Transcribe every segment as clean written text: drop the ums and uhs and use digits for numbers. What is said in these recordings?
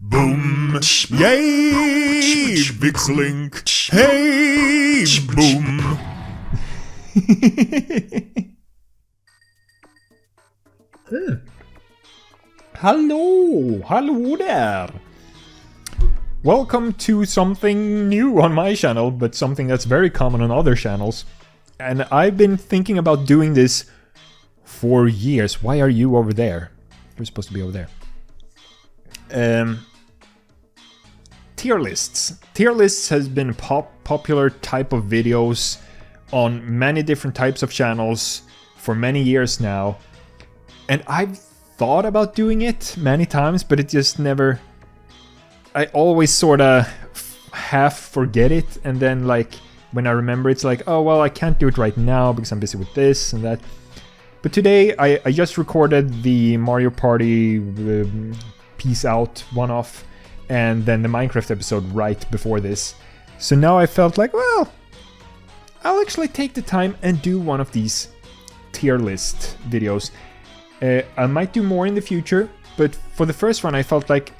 Boom! Yay! VikzeLink! Hey! Boom! Hello there! Welcome to something new on my channel, but something that's very common on other channels. And I've been thinking about doing this for years. Why are you over there? You're supposed to be over there. Tier lists. Tier lists has been a popular type of videos on many different types of channels for many years now. And I've thought about doing it many times, but it just never... I always sort of half forget it, and then like when I remember it's like, oh well, I can't do it right now because I'm busy with this and that. But today I just recorded the Mario Party Peace Out one-off and then the Minecraft episode right before this. So now I felt like, well, I'll actually take the time and do one of these tier list videos. I might do more in the future, but for the first one I felt like,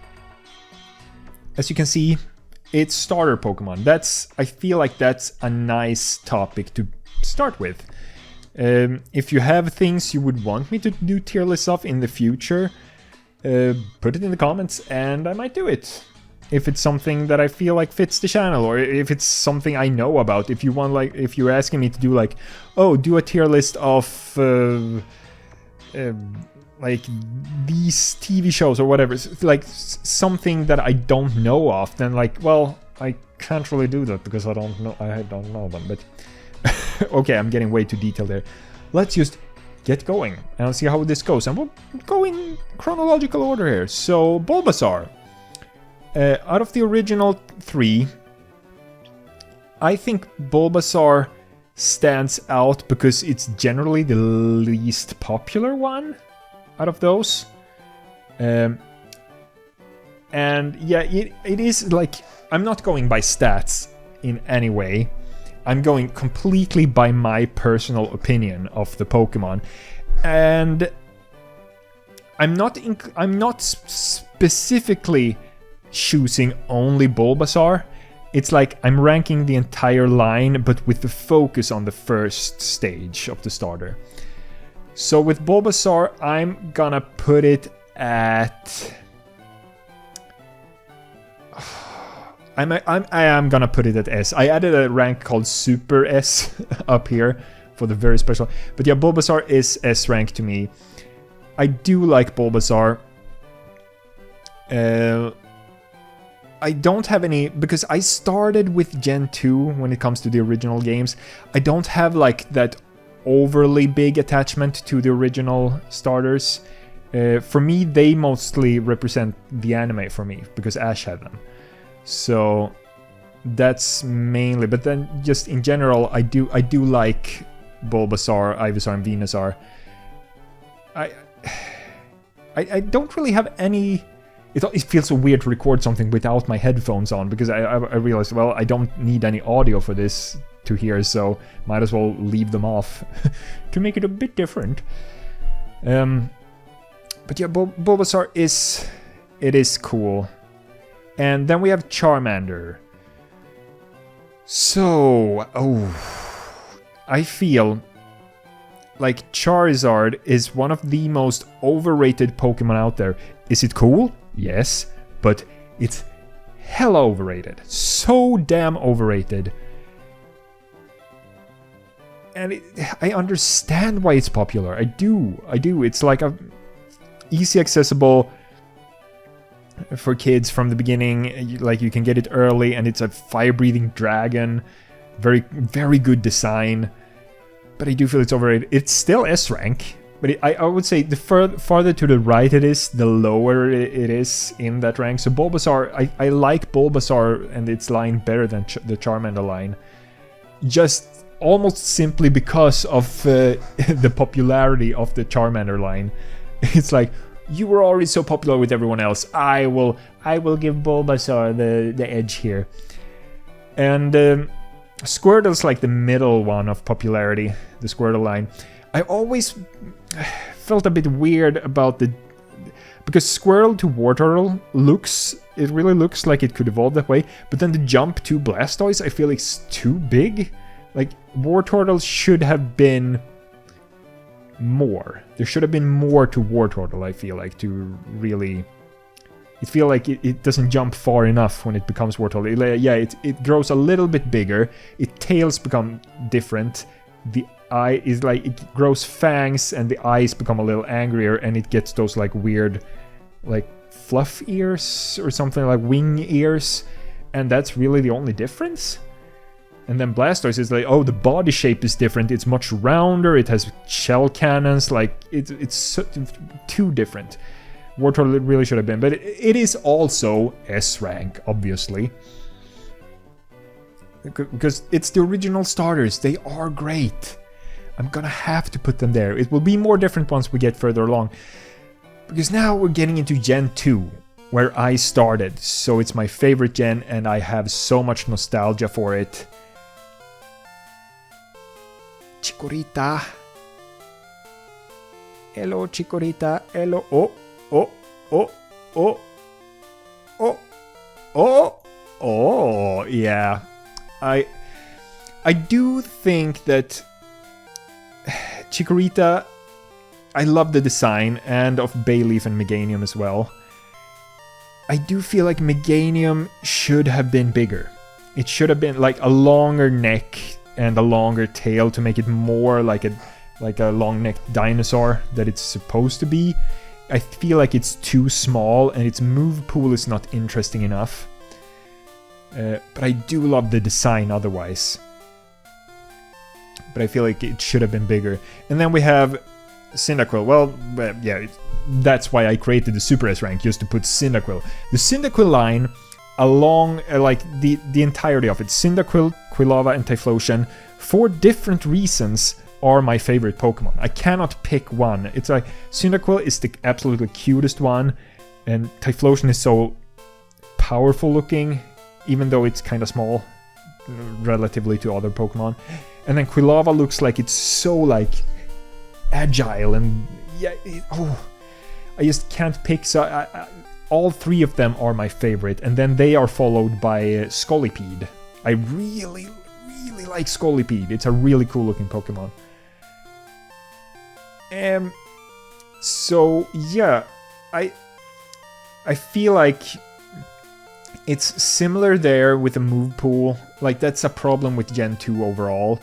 as you can see, it's starter Pokemon. I feel like that's a nice topic to start with. If you have things you would want me to do tier lists of in the future, put it in the comments and I might do it. If it's something that I feel like fits the channel, or if it's something I know about. If you want, like, if you're asking me to do like, oh, do a tier list of like these TV shows or whatever, like something that I don't know of, then like, well, I can't really do that because I don't know them. But okay, I'm getting way too detailed there. Let's just get going and I'll see how this goes, and we'll go in chronological order here. So Bulbasaur, out of the original 3, I think Bulbasaur stands out because it's generally the least popular one out of those. And yeah, it is like, I'm not going by stats in any way. I'm going completely by my personal opinion of the Pokemon. And I'm not specifically choosing only Bulbasaur. It's like I'm ranking the entire line, but with the focus on the first stage of the starter. So with Bulbasaur, I'm gonna put it at... I am gonna put it at S. I added a rank called Super S up here for the very special. But yeah, Bulbasaur is S rank to me. I do like Bulbasaur. I don't have any, because I started with Gen 2 when it comes to the original games. I don't have like that overly big attachment to the original starters. For me, they mostly represent the anime for me, because Ash had them. So that's mainly, but then just in general, I do like Bulbasaur, Ivysaur, and Venusaur. I don't really have any. It feels so weird to record something without my headphones on, because I realized, well, I don't need any audio for this to hear, so might as well leave them off to make it a bit different. But yeah, Bulbasaur is cool. And then we have Charmander. So, I feel like Charizard is one of the most overrated Pokemon out there. Is it cool? Yes, but it's hella overrated. So damn overrated. And I understand why it's popular. I do. It's like a easy accessible for kids from the beginning. Like, you can get it early, and it's a fire-breathing dragon. Very, very good design. But I do feel it's overrated. It's still S rank, but I would say the farther to the right it is, the lower it is in that rank. So Bulbasaur, I like Bulbasaur and its line better than the Charmander line. Just almost simply because of the popularity of the Charmander line. It's like, you were already so popular with everyone else. I will give Bulbasaur the edge here. And Squirtle's like the middle one of popularity, the Squirtle line. I always felt a bit weird about because Squirtle to Wartortle looks it really looks like it could evolve that way. But then the jump to Blastoise, I feel like it's too big. Like, Wartortle should have been more. There should have been more to Wartortle, I feel like, to really... I feel like it doesn't jump far enough when it becomes Wartortle. It grows a little bit bigger. Its tails become different. The eye is like, it grows fangs and the eyes become a little angrier, and it gets those like weird, like fluff ears or something, like wing ears. And that's really the only difference. And then Blastoise is like, oh, the body shape is different. It's much rounder. It has shell cannons. Like, it's so, too different. Wartortle really should have been, but it is also S rank, obviously. Because it's the original starters. They are great. I'm gonna have to put them there. It will be more different once we get further along. Because now we're getting into Gen 2, where I started. So it's my favorite gen, and I have so much nostalgia for it. Chikorita. Hello, Chikorita. Hello. Oh. Oh, oh, oh, oh, oh, oh, yeah. I do think that Chikorita, I love the design, and of Bayleaf and Meganium as well. I do feel like Meganium should have been bigger. It should have been like a longer neck and a longer tail to make it more like a long-necked dinosaur that it's supposed to be. I feel like it's too small, and its move pool is not interesting enough. But I do love the design otherwise. But I feel like it should have been bigger. And then we have Cyndaquil. Well, yeah, that's why I created the Super S rank, just to put Cyndaquil. The Cyndaquil line, along like the entirety of it, Cyndaquil, Quilava, and Typhlosion, for different reasons, are my favorite Pokemon. I cannot pick one. It's like Cyndaquil is the absolutely cutest one, and Typhlosion is so powerful looking, even though it's kind of small relatively to other Pokemon. And then Quilava looks like it's so like agile, and yeah, I just can't pick. So all three of them are my favorite, and then they are followed by Scolipede. I really like Scolipede. It's a really cool looking Pokemon. So yeah, I feel like it's similar there with the move pool. Like, that's a problem with Gen 2 overall.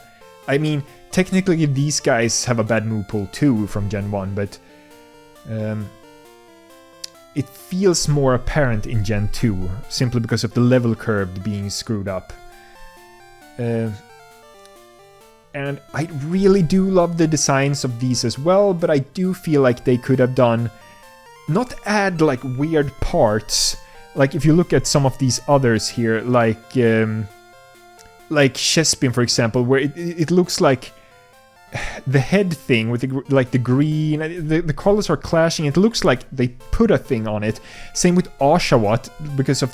I mean, technically these guys have a bad move pool too from Gen 1, but it feels more apparent in Gen 2 simply because of the level curve being screwed up. And I really do love the designs of these as well, but I do feel like they could have done... not add, like, weird parts. Like, if you look at some of these others here, like Chespin, for example, where it looks like the head thing with the green... The colors are clashing. It looks like they put a thing on it. Same with Oshawott, because of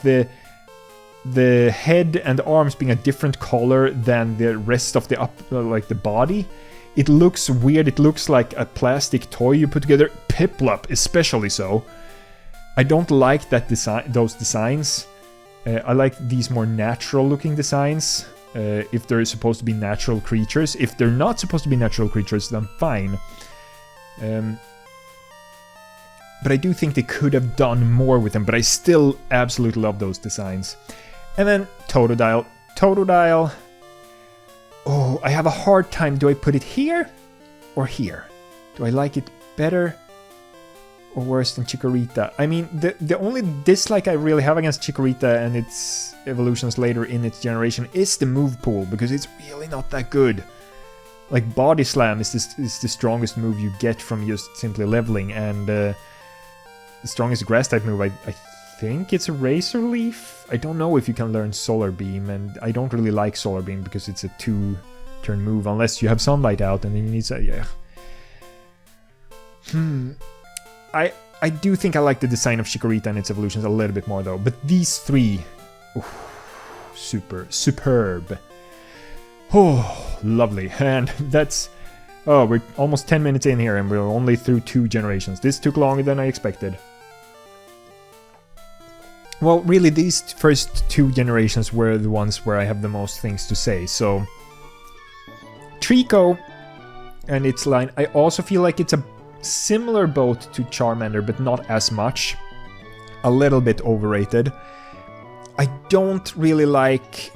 the head and arms being a different color than the rest of the like the body. It looks weird. It looks like a plastic toy you put together. Piplup especially so. I don't like that those designs. I like these more natural looking designs. If they're supposed to be natural creatures. If they're not supposed to be natural creatures, then fine. But I do think they could have done more with them. But I still absolutely love those designs. And then Totodile. Totodile. Oh, I have a hard time. Do I put it here or here? Do I like it better or worse than Chikorita? I mean, the only dislike I really have against Chikorita and its evolutions later in its generation is the move pool, because it's really not that good. Like, Body Slam is the strongest move you get from just simply leveling, and the strongest grass type move, I think it's a Razor Leaf. I don't know if you can learn Solar Beam, and I don't really like Solar Beam because it's a 2-turn move unless you have Sunlight out, and then you need to... yeah. I do think I like the design of Chikorita and its evolutions a little bit more though, but these three... superb. Oh, lovely. And that's... oh, we're almost 10 minutes in here and we're only through 2 generations. This took longer than I expected. well, really, these first 2 generations were the ones where I have the most things to say. So, Trico and its line, I also feel like it's a similar boat to Charmander, but not as much. A little bit overrated. I don't really like...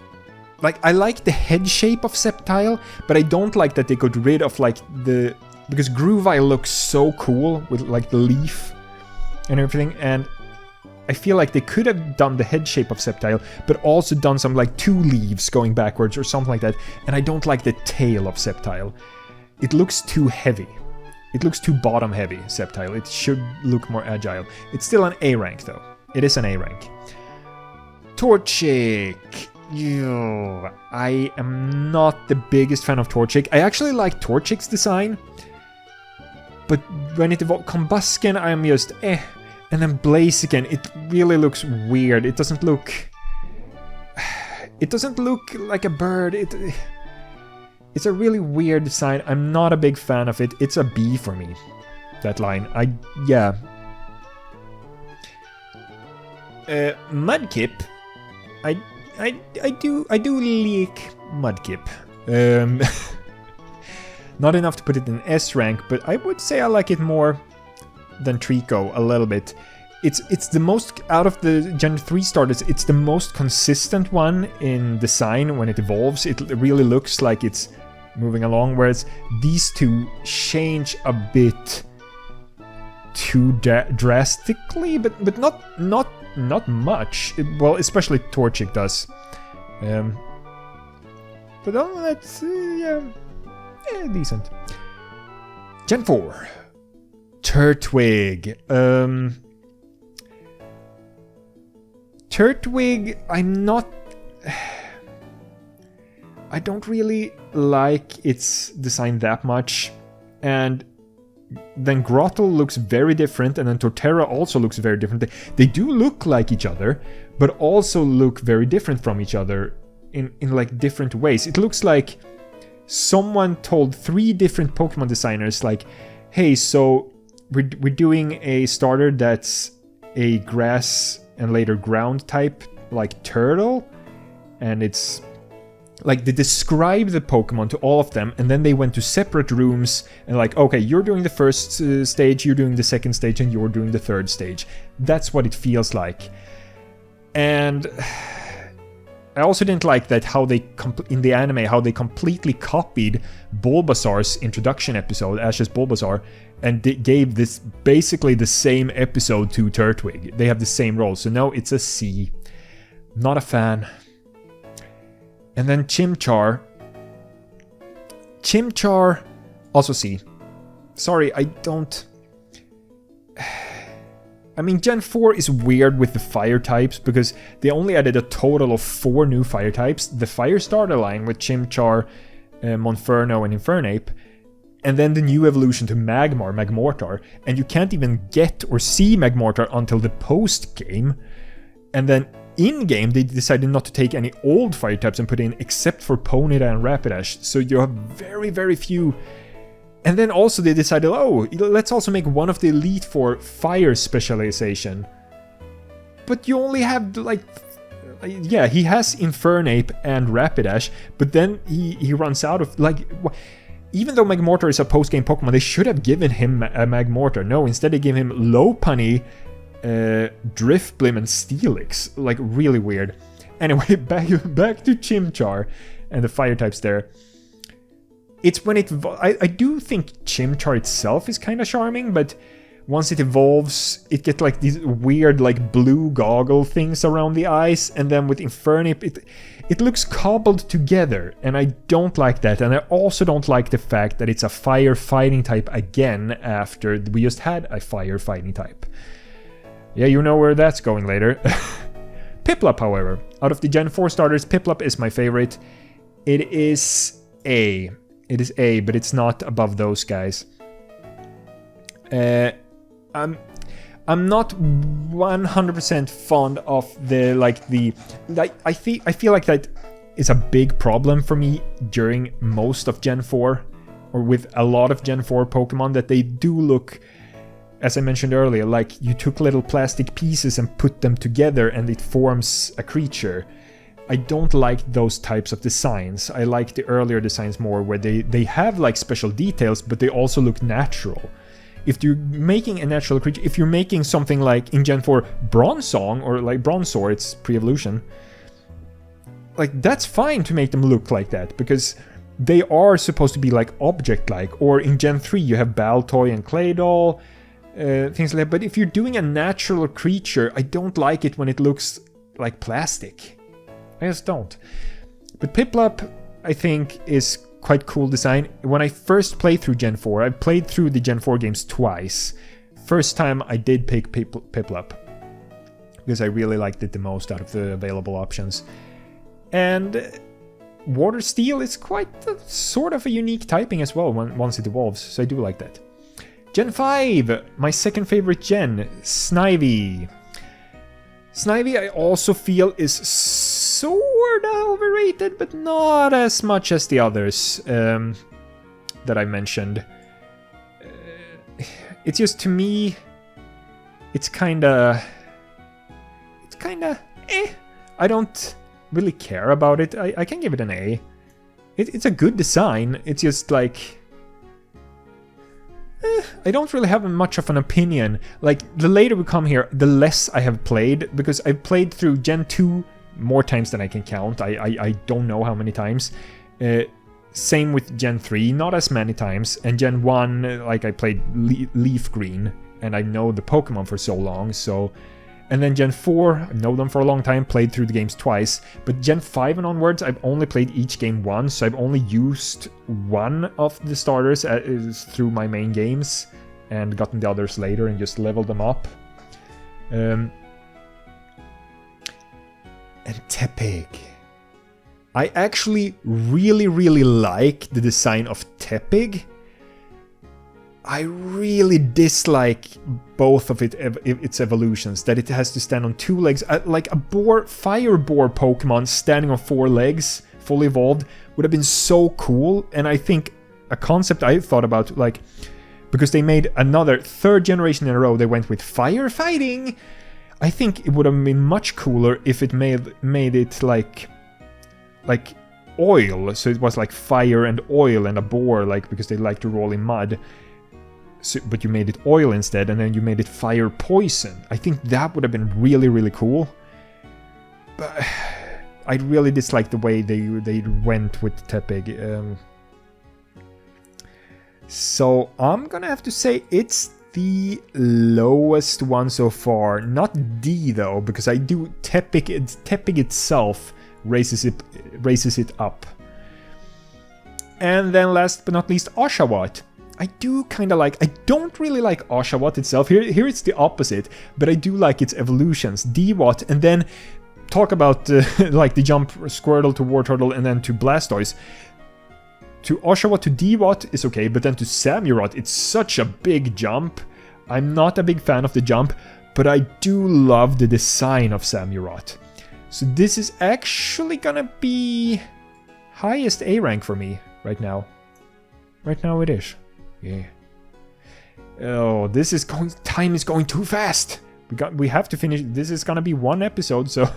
I like the head shape of Sceptile, but I don't like that they got rid of, like, the... Because Groovile looks so cool with, like, the leaf and everything, and I feel like they could have done the head shape of Sceptile, but also done some, like, 2 leaves going backwards or something like that, and I don't like the tail of Sceptile. It looks too heavy. It looks too bottom heavy, Sceptile. It should look more agile. It's still an A rank, though. It is an A rank. Torchic. Ew. I am not the biggest fan of Torchic. I actually like Torchic's design, but when it evolved Combusken, I am just eh. And then Blaziken, it really looks weird. It doesn't look... It doesn't look like a bird. It's a really weird design. I'm not a big fan of it. It's a B for me. That line. Yeah. Mudkip. I do like Mudkip. Not enough to put it in S rank, but I would say I like it more than Trico a little bit. It's the most, out of the Gen 3 starters, it's the most consistent one in design when it evolves. It really looks like it's moving along, whereas these 2 change a bit too drastically, but not much. Well, especially Torchic does. But that's yeah, decent. Gen 4. Turtwig. Turtwig, I don't really like its design that much, and then Grottle looks very different, and then Torterra also looks very different. They do look like each other, but also look very different from each other in like different ways. It looks like someone told 3 different Pokemon designers, like, hey, so we're doing a starter that's a grass and later ground type, like turtle, and it's like they describe the Pokemon to all of them, and then they went to separate rooms and like, okay, you're doing the first stage, you're doing the second stage, and you're doing the third stage. That's what it feels like. And I also didn't like that how they in the anime how they completely copied Bulbasaur's introduction episode, Ash's Bulbasaur, and they gave this basically the same episode to Turtwig. They have the same role, so no, it's a C. Not a fan. And then Chimchar. Chimchar, also C. Sorry, I don't... I mean, Gen 4 is weird with the fire types because they only added a total of 4 new fire types. The fire starter line with Chimchar, Monferno, and Infernape. And then the new evolution to Magmortar. And you can't even get or see Magmortar until the post-game. And then in-game, they decided not to take any old fire types and put in except for Ponyta and Rapidash. So you have very, very few. And then also they decided, oh, let's also make one of the Elite Four fire specialization. But you only have, like, yeah, he has Infernape and Rapidash, but then he runs out of, like, even though Magmortar is a post-game Pokemon, they should have given him a Magmortar. No, instead they gave him Lopunny, Drifblim, and Steelix. Like, really weird. Anyway, back to Chimchar and the fire types there. It's when it... I do think Chimchar itself is kind of charming, but once it evolves, it gets like these weird like blue goggle things around the eyes, and then with Infernape, it looks cobbled together, and I don't like that. And I also don't like the fact that it's a fire fighting type again after we just had a fire fighting type. Yeah, you know where that's going later. Piplup, however. Out of the Gen 4 starters, Piplup is my favorite. It is A. It is A, but it's not above those guys. I'm not 100% fond of I feel like that is a big problem for me during most of Gen 4, or with a lot of Gen 4 Pokemon, that they do look as I mentioned earlier, like you took little plastic pieces and put them together and it forms a creature. I don't like those types of designs. I like the earlier designs more, where they have like special details, but they also look natural. If you're making a natural creature, if you're making something like in Gen 4 Bronzong or like Bronzor, it's pre-evolution, like that's fine to make them look like that, because they are supposed to be like object-like. Or in Gen 3 you have Baltoy and Claydol, things like that. But if you're doing a natural creature, I don't like it when it looks like plastic. I just don't. But Piplup, I think, is quite cool design. When I first played through Gen 4, I played through the Gen 4 games twice. First time I did pick Piplup, because I really liked it the most out of the available options. And Water Steel is quite sort of a unique typing as well once it evolves, so I do like that. Gen 5, my second favorite gen, Snivy. Snivy I also feel is sort of overrated, but not as much as the others that I mentioned. It's just, to me, it's kinda eh. I don't really care about it. I can give it an A. It's a good design. It's just like, I don't really have much of an opinion. Like, the later we come here, the less I have played, because I've played through Gen 2 more times than I can count. I don't know how many times. Same with Gen 3, not as many times. And Gen 1, like, I played Leaf Green, and I know the Pokemon for so long, so... And then Gen 4, I've known them for a long time, played through the games twice. But Gen 5 and onwards, I've only played each game once, so I've only used one of the starters through my main games, and gotten the others later and just leveled them up. And Tepig. I actually really, really like the design of Tepig. I really dislike both of its evolutions, that it has to stand on 2 legs. Like a fire boar Pokemon standing on 4 legs, fully evolved, would have been so cool. And I think a concept I thought about, like, because they made another 3rd generation in a row, they went with firefighting. I think it would have been much cooler if it made it like oil, so it was like fire and oil and a boar, like, because they like to roll in mud. So, but you made it oil instead, and then you made it fire poison. I think that would have been really, really cool. But I really dislike the way they went with Tepig. So I'm gonna have to say it's the lowest one so far. Not D though, because I do Tepig itself raises it up. And then last but not least, Oshawott. I do kind of like... I don't really like Oshawott itself. Here it's the opposite, but I do like its evolutions. Dewott, and then talk about like the jump Squirtle to Wartortle and then to Blastoise. To Oshawott to Dewott is okay, but then to Samurott, it's such a big jump. I'm not a big fan of the jump, but I do love the design of Samurott. So this is actually gonna be highest A rank for me right now. Right now it is. Yeah. Oh, this is going... Time is going too fast. We have to finish. This is gonna be one episode, so...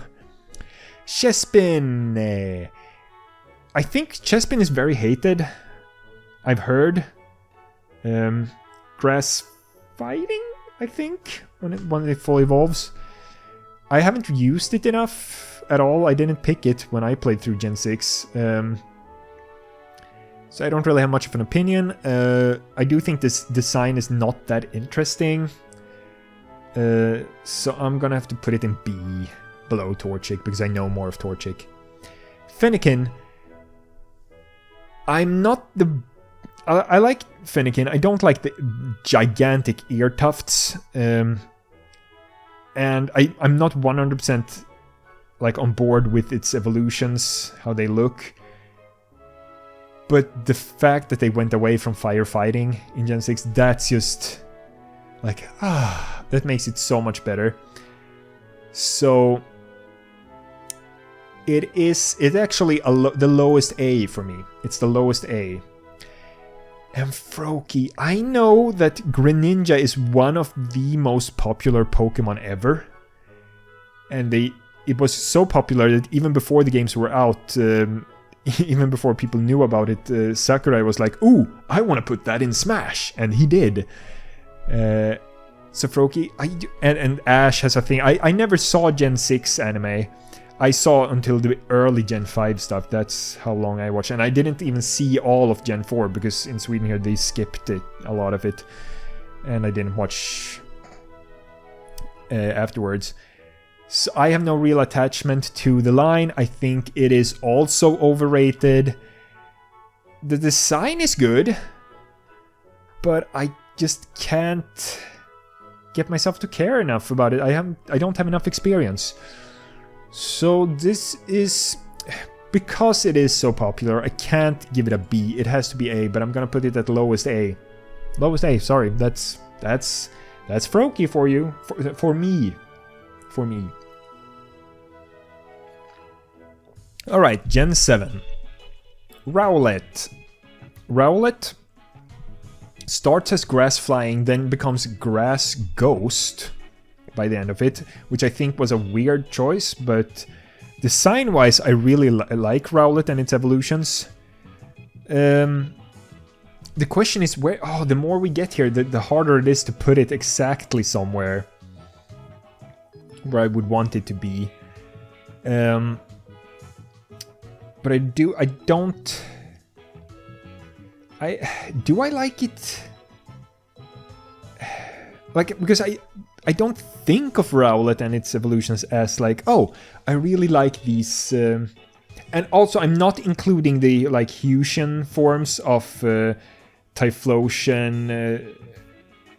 Chespin. I think Chespin is very hated. I've heard. Grass fighting, I think, when it fully evolves. I haven't used it enough at all. I didn't pick it when I played through Gen 6. So I don't really have much of an opinion. I do think this design is not that interesting. So I'm gonna have to put it in B, below Torchic, because I know more of Torchic. Fennekin. I'm not the... I like Fennekin. I don't like the gigantic ear tufts. And I'm not 100% like on board with its evolutions, how they look. But the fact that they went away from firefighting in Gen 6, that's just like, that makes it so much better. So it's actually the lowest A for me. It's the lowest A. And Froakie. I know that Greninja is one of the most popular Pokemon ever. And it was so popular that even before the games were out, even before people knew about it, Sakurai was like, ooh, I want to put that in Smash. And he did. So Froakie, and Ash has a thing. I never saw Gen 6 anime. I saw until the early Gen 5 stuff. That's how long I watched. And I didn't even see all of Gen 4 because in Sweden here they skipped it, a lot of it. And I didn't watch afterwards. So I have no real attachment to the line. I think it is also overrated. The design is good, but I just can't get myself to care enough about it. I don't have enough experience. So this is, because it is so popular, I can't give it a B. It has to be A, but I'm gonna put it at lowest A. Lowest A, sorry. That's Froakie for you. For me. For me. Alright, Gen 7. Rowlet. Rowlet starts as Grass Flying, then becomes Grass Ghost by the end of it, which I think was a weird choice, but design-wise I really like Rowlet and its evolutions. The question is where... Oh, the more we get here, the harder it is to put it exactly somewhere where I would want it to be. But do I like it? Like, because I don't think of Rowlet and its evolutions as like, oh, I really like these... and also, I'm not including the, like, Hushin forms of Typhlosion,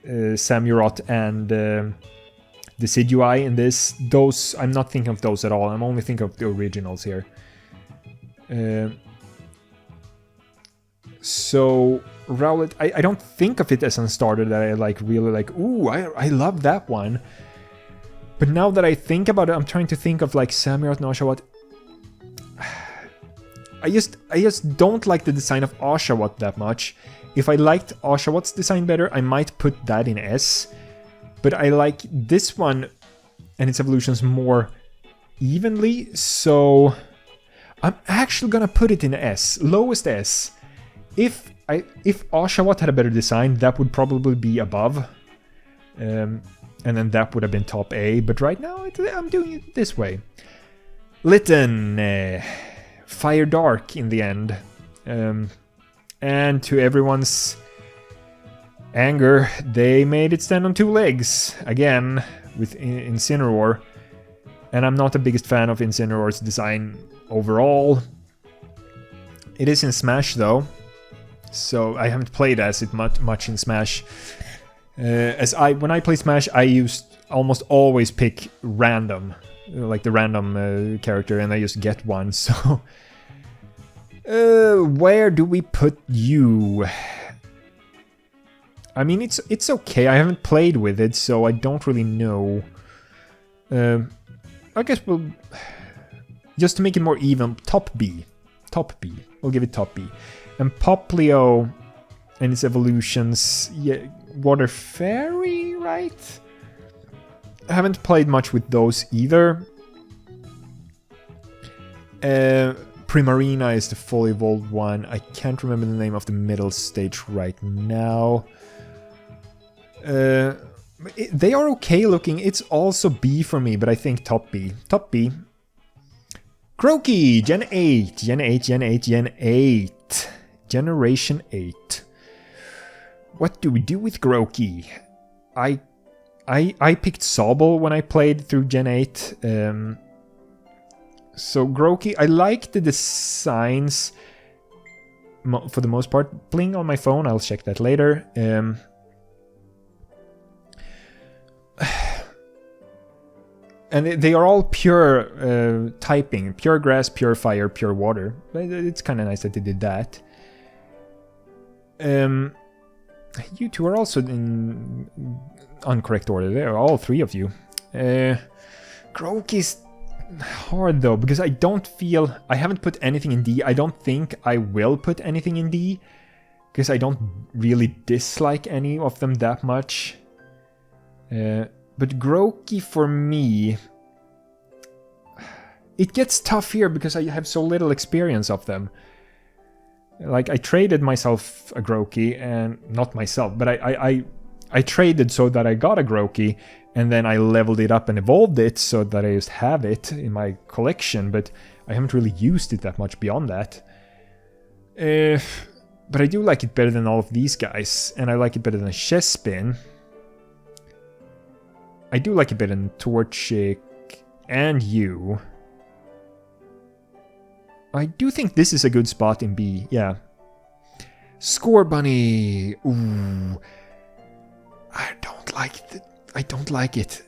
Samurott, and Decidueye in this. Those, I'm not thinking of those at all. I'm only thinking of the originals here. So Rowlet, I don't think of it as a starter that I like really like, ooh, I love that one. But now that I think about it, I'm trying to think of like Samurott and Oshawott. I just don't like the design of Oshawott that much. If I liked Oshawott's design better, I might put that in S. But I like this one and its evolutions more evenly, so I'm actually gonna put it in S, lowest S. If Oshawott had a better design, that would probably be above. And then that would have been top A, but right now I'm doing it this way. Litten, Fire Dark in the end. And to everyone's anger, they made it stand on two legs, again, with Incineroar. And I'm not the biggest fan of Incineroar's design overall. It is in Smash though, so I haven't played as it much in Smash. When I play Smash, I almost always pick random, like the random character, and I just get one. So, where do we put you? I mean, it's okay. I haven't played with it, so I don't really know. I guess we'll, just to make it more even, top B. Top B. We'll give it top B. And Poplio and its evolutions, yeah, Water Fairy, right? I haven't played much with those either. Primarina is the fully evolved one. I can't remember the name of the middle stage right now. They are okay looking. It's also B for me, but I think top B. Top B. Croaky, Gen 8. Gen 8, Gen 8, Gen 8. Generation 8. What do we do with Grookey? I picked Sobble when I played through Gen 8. So Grookey, I like the designs for the most part. Playing on my phone, I'll check that later. And they are all pure typing. Pure grass, pure fire, pure water. It's kind of nice that they did that. You two are also in incorrect order. There are all three of you. Grookey's hard though, because I don't feel... I haven't put anything in D. I don't think I will put anything in D. because I don't really dislike any of them that much. But Grookey for me, it gets tough here because I have so little experience of them. Like, I traded myself a Grookey, and not myself, but I traded so that I got a Grookey, and then I leveled it up and evolved it so that I just have it in my collection, but I haven't really used it that much beyond that. But I do like it better than all of these guys, and I like it better than Chespin. I do like it better than Torchic and you. I do think this is a good spot in B, yeah. Scorbunny! Ooh. I don't like it. I don't like it.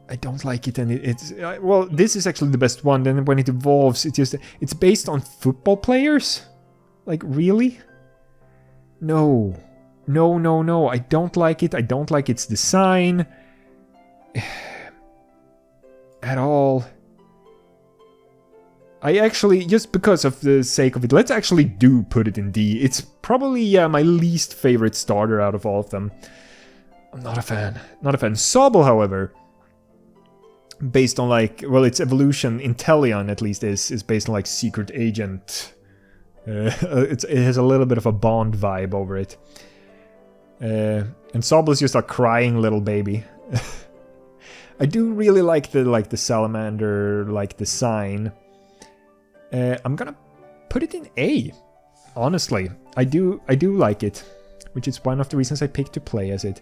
I don't like it, and it's... well, this is actually the best one, then when it evolves, it's based on football players? Like, really? No. No, no, no. I don't like it. I don't like its design. At all. I actually, just because of the sake of it, let's actually put it in D. It's probably, my least favorite starter out of all of them. I'm not a fan. Not a fan. Sobble, however, based on like, well, its evolution, Inteleon at least, is based on like Secret Agent. It has a little bit of a Bond vibe over it. And Sobble is just a crying little baby. I do really like the salamander like design. I'm gonna put it in A. Honestly, I do like it, which is one of the reasons I picked to play as it,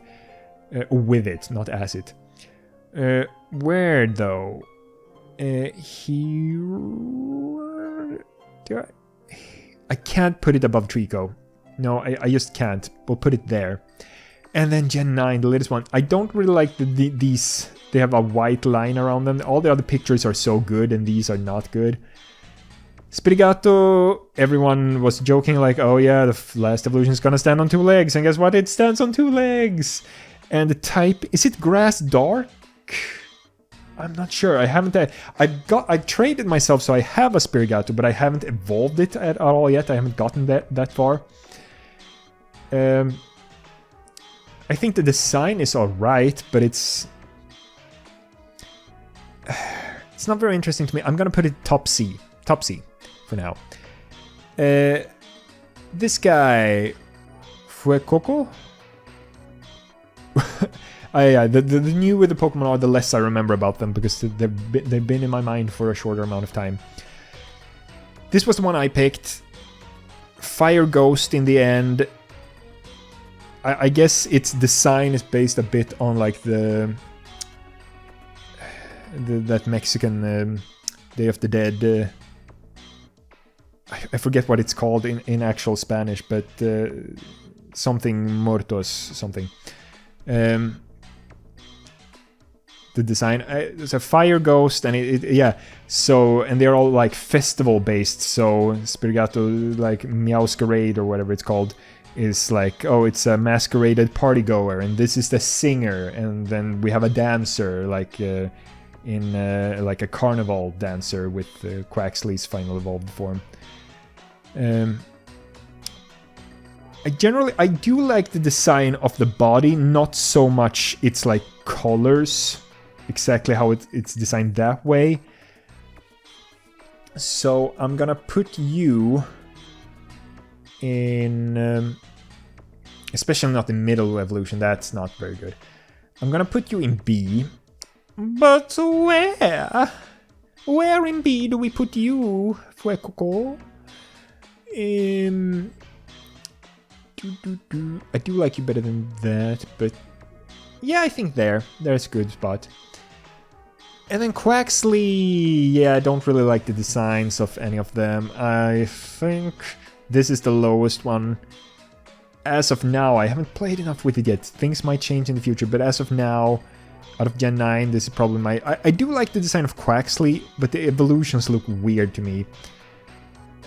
with it, not as it. Where though? Here. I can't put it above Trico. No, I just can't. We'll put it there. And then Gen 9, the latest one. I don't really like these. They have a white line around them. All the other pictures are so good, and these are not good. Spirigato, everyone was joking like, oh yeah, the last evolution is gonna stand on 2 legs. And guess what? It stands on 2 legs. And the type, is it Grass Dark? I'm not sure. I haven't. I traded myself, so I have a Spirigato, but I haven't evolved it at all yet. I haven't gotten that far. I think the design is alright, but it's not very interesting to me. I'm gonna put it top C for now. This guy, Fuecoco. Yeah, the newer the Pokemon are, the less I remember about them, because they've been in my mind for a shorter amount of time. This was the one I picked. Fire Ghost in the end. I guess its design is based a bit on like that Mexican Day of the Dead. I forget what it's called in actual Spanish, but something Muertos, something. The design, it's a Fire Ghost, and yeah. So, and they're all like festival based. So Spirigato, like Meowscarade or whatever it's called, is like, oh, it's a masqueraded party goer, and this is the singer, and then we have a dancer, like in like a carnival dancer with Quaxly's final evolved form. I do like the design of the body, not so much its like colors, exactly how it's designed that way. So I'm gonna put you in, especially not in middle evolution, that's not very good. I'm gonna put you in B, but where? Where in B do we put you, Fuecoco? I do like you better than that, but yeah, I think there's a good spot. And then Quaxly, yeah, I don't really like the designs of any of them. I think this is the lowest one. As of now, I haven't played enough with it yet. Things might change in the future, but as of now, out of Gen 9, this is probably my... I do like the design of Quaxly, but the evolutions look weird to me.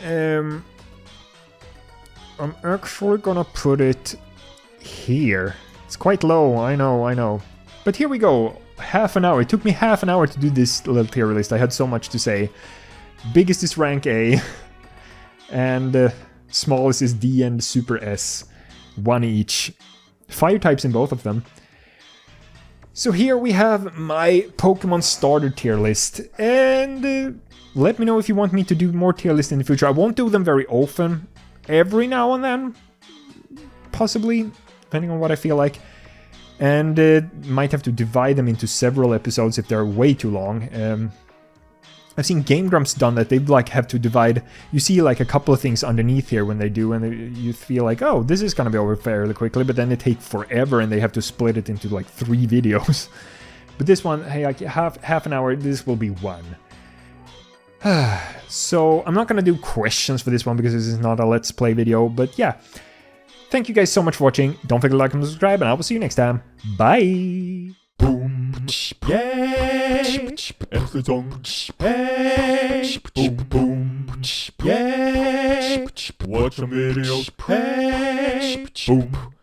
I'm actually gonna put it here. It's quite low, I know. But here we go. Half an hour. It took me half an hour to do this little tier list. I had so much to say. Biggest is rank A. And smallest is D and Super S. one each. Fire types in both of them. So here we have my Pokemon starter tier list, and let me know if you want me to do more tier lists in the future. I won't do them very often, every now and then, possibly, depending on what I feel like. And might have to divide them into several episodes if they're way too long. I've seen Game Grumps done that. They like have to divide. You see like a couple of things underneath here when they do, and you feel like, oh, this is gonna be over fairly quickly, but then it takes forever, and they have to split it into like 3 videos. But this one, hey, like half an hour. This will be 1. So I'm not gonna do questions for this one because this is not a Let's Play video. But yeah, thank you guys so much for watching. Don't forget to like and subscribe, and I will see you next time. Bye. Boom, yay! Efter song, hey! Boom, boom, yay! Watch some videos, hey! Boom.